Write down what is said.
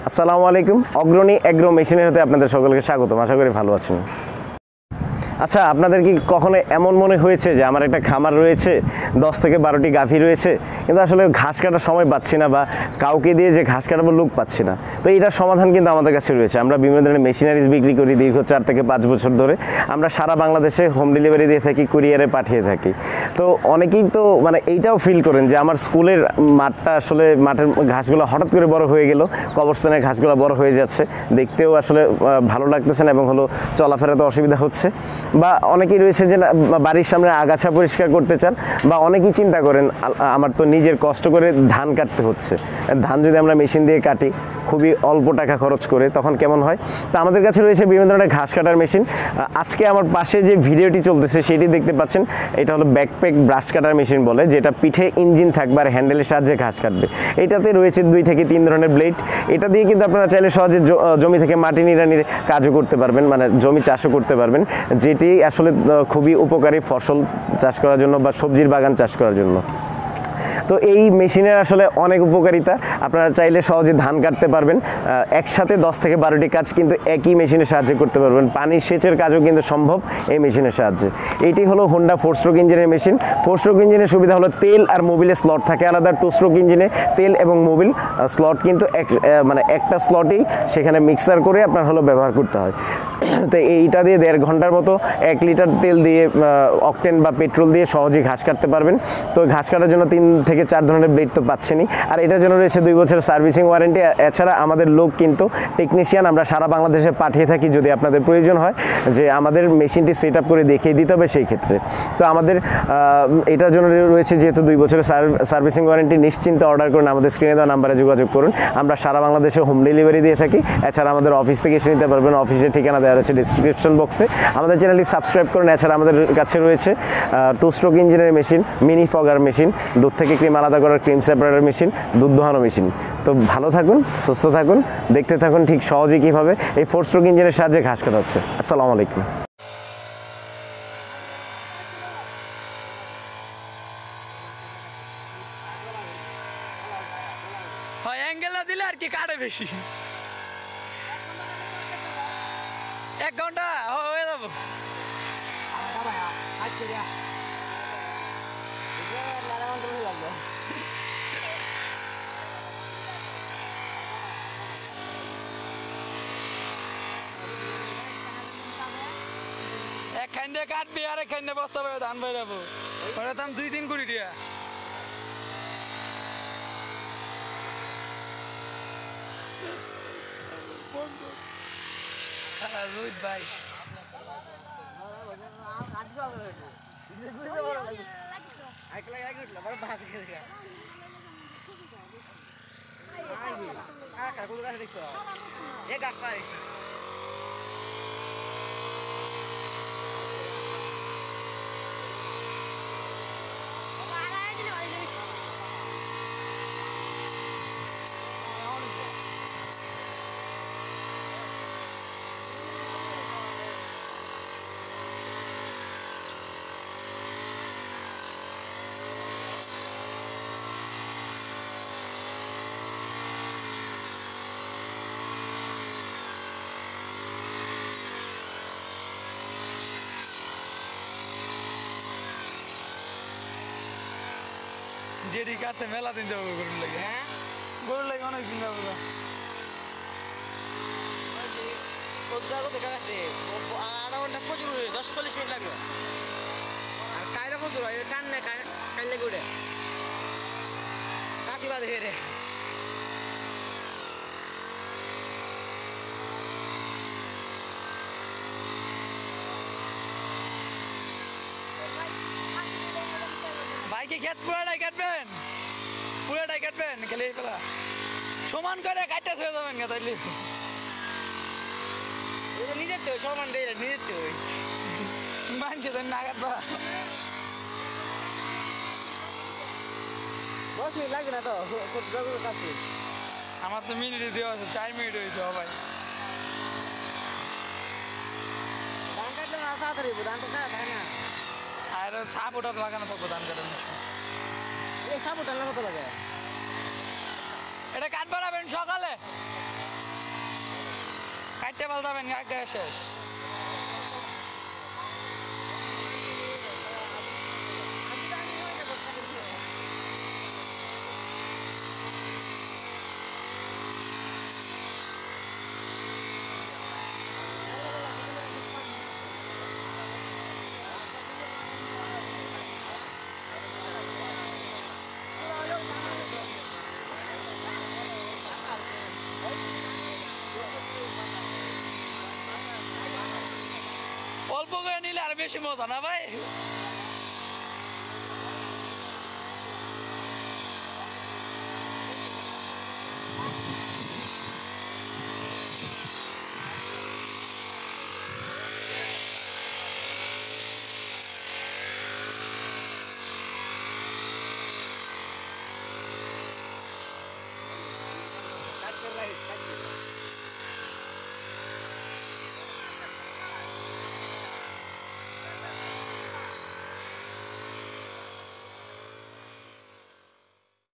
আসসালামু আলাইকুম। অগ্রণী এগ্রো মেশিনের হতে আপনাদের সকলকে স্বাগতম। আশা করি ভালো আছেন। আচ্ছা, আপনাদের কি কখনো এমন মনে হয়েছে যে আমার একটা খামার রয়েছে, 10 থেকে 12টি গাভী রয়েছে, কিন্তু আসলে ঘাস কাটার সময় পাচ্ছি না বা কাউকে দিয়ে যে ঘাস কাটাবো লোক পাচ্ছি না? তো এটার সমাধান কিন্তু আমাদের কাছে রয়েছে। আমরা বিভিন্ন ধরনের মেশিনারিজ বিক্রি করি দীর্ঘ 4 থেকে 5 বছর ধরে। আমরা সারা বাংলাদেশে হোম ডেলিভারি দিয়ে থাকি, কুরিয়ারে পাঠিয়ে থাকি। তো অনেকেই তো এইটাও ফিল করেন যে আমার স্কুলের মাঠটা আসলে মাঠের ঘাসগুলো হঠাৎ করে বড় হয়ে গেল, কবরস্থানের ঘাসগুলো বড় হয়ে যাচ্ছে, দেখতেও আসলে ভালো লাগতেছে না এবং চলাফেরাতে অসুবিধা হচ্ছে। বা অনেকেই রয়েছে যে বাড়ির সামনে আগাছা পরিষ্কার করতে চান, বা অনেকেই চিন্তা করেন আমার তো নিজের কষ্ট করে ধান কাটতে হচ্ছে, ধান যদি আমরা মেশিন দিয়ে কাটি খুবই অল্প টাকা খরচ করে, তখন কেমন হয়? তো আমাদের কাছে রয়েছে বিভিন্ন ধরনের ঘাস কাটার মেশিন। আজকে আমার পাশে যে ভিডিওটি চলতেছে সেটি দেখতে পাচ্ছেন, এটা হলো ব্যাকপ্যাক ব্রাশ কাটার মেশিন বলে, যেটা পিঠে ইঞ্জিন থাকবে আর হ্যান্ডেলের সাহায্যে ঘাস কাটবে। এটাতে রয়েছে 2 থেকে 3 ধরনের ব্লেড। এটা দিয়ে কিন্তু আপনারা চাইলে সহজে জমি থেকে মাটি নিড়ানির কাজও করতে পারবেন, জমি চাষও করতে পারবেন, যেটি আসলে খুবই উপকারী ফসল চাষ করার জন্য বা সবজির বাগান চাষ করার জন্য। তো এই মেশিনের আসলে অনেক উপকারিতা। আপনারা চাইলে সহজে ধান কাটতে পারবেন, একসাথে 10 থেকে 12টি কাজ কিন্তু একই মেশিনের সাহায্যে করতে পারবেন। পানি সেচের কাজও কিন্তু সম্ভব এই মেশিনের সাহায্যে। এটি হলো হোন্ডা 4 স্ট্রোক ইঞ্জিনের মেশিন। 4 স্ট্রোক ইঞ্জিনের সুবিধা হলো তেল আর মোবিলের স্লট থাকে আলাদা। 2 স্ট্রোক ইঞ্জিনে তেল এবং মোবিল স্লট কিন্তু একটা স্লটেই সেখানে মিক্সার করে আপনার ব্যবহার করতে হয়। তো এইটা দিয়ে 1.5 ঘন্টার মতো 1 লিটার তেল দিয়ে অকটেন বা পেট্রোল দিয়ে সহজেই ঘাস কাটতে পারবেন। তো ঘাস কাটার জন্য 3 থেকে 4 ধরনের ব্লেড তো পাচ্ছেনই, আর এটার জন্য রয়েছে 2 বছরের সার্ভিসিং ওয়ারেন্টি। এছাড়া আমাদের লোক কিন্তু টেকনিশিয়ান আমরা সারা বাংলাদেশে পাঠিয়ে থাকি যদি আপনাদের প্রয়োজন হয় যে আমাদের মেশিনটি সেট আপ করে দেখিয়ে দিতে হবে সেই ক্ষেত্রে। তো আমাদের এটার জন্য রয়েছে যেহেতু 2 বছরের সার্ভিসিং ওয়ারেন্টি, নিশ্চিন্তে অর্ডার করুন, আমাদের স্ক্রিনে দেওয়া নাম্বারে যোগাযোগ করুন। আমরা সারা বাংলাদেশে হোম ডেলিভারি দিয়ে থাকি। এছাড়া আমাদের অফিস থেকে এসে নিতে পারবেন, অফিসের ঠিকানা দেওয়া রয়েছে ডিসক্রিপশন বক্সে। আমাদের চ্যানেলটি সাবস্ক্রাইব করুন। এছাড়া আমাদের কাছে রয়েছে 2 স্ট্রোক ইঞ্জিনের মেশিন, মিনি ফগার মেশিন, দুধ থেকে ক্রিম আলাদা করার ক্রিম সেপারেটর মেশিন, দুধ দোহানো মেশিন। তো ভালো থাকুন, সুস্থ থাকুন, দেখতে থাকুন ঠিক সহজে কীভাবে এই 4 স্ট্রোক ইঞ্জিনের সাহায্যে ঘাস কাটা হচ্ছে। আসসালামু আলাইকুম। অ্যাঙ্গেলটা দিলে আর কি কাটে বেশি। 1 ঘন্টা হয়ে যাবো। একখান দিয়ে কাটবি আর একখান দিয়ে বস্তা পাবে ধান পাই যাবো। ওটা দাম 2-3 কোটি টাকা। রোহিত ভাই যেটি কাটতে মেলা দিন যাবো গরুর লাগে। হ্যাঁ, গরুর লাগে অনেক দিন যাবো। আধা ঘন্টা প্রচুর 10-40 মিনিট লাগবে। আর কায়রা প্রচুর হয়, টান নেই কাইলে করে কাটি বাদ হেরে। ভাইকে ক্ষেত পুরাটাই কাটবেন, পুরাটাই কাটবেন, খেলে পেলা সমান করে কাটতে হয়ে যাবেন না তাইলে। নিজের তো সমান দেয়, নিজের তো মানছে তো না কাটবা। 10 মিনিট লাগবে না তো কাছে। আমার তো মিনিটে দেওয়া আছে, 4 মিনিট হয়েছে ভাই। ধান কাটলে না তাড়াতাড়ি ধানটা খায় না। আর সাপ ওটা লাগানো থাকবো ধান কাটার। এই সাপ ওটা লাগাতে লাগে। এটা কাটবার সকালে। চারটে পাল্টাবেন আগে শেষ। অল্প করে নিলে আর বেশি মজা না ভাই।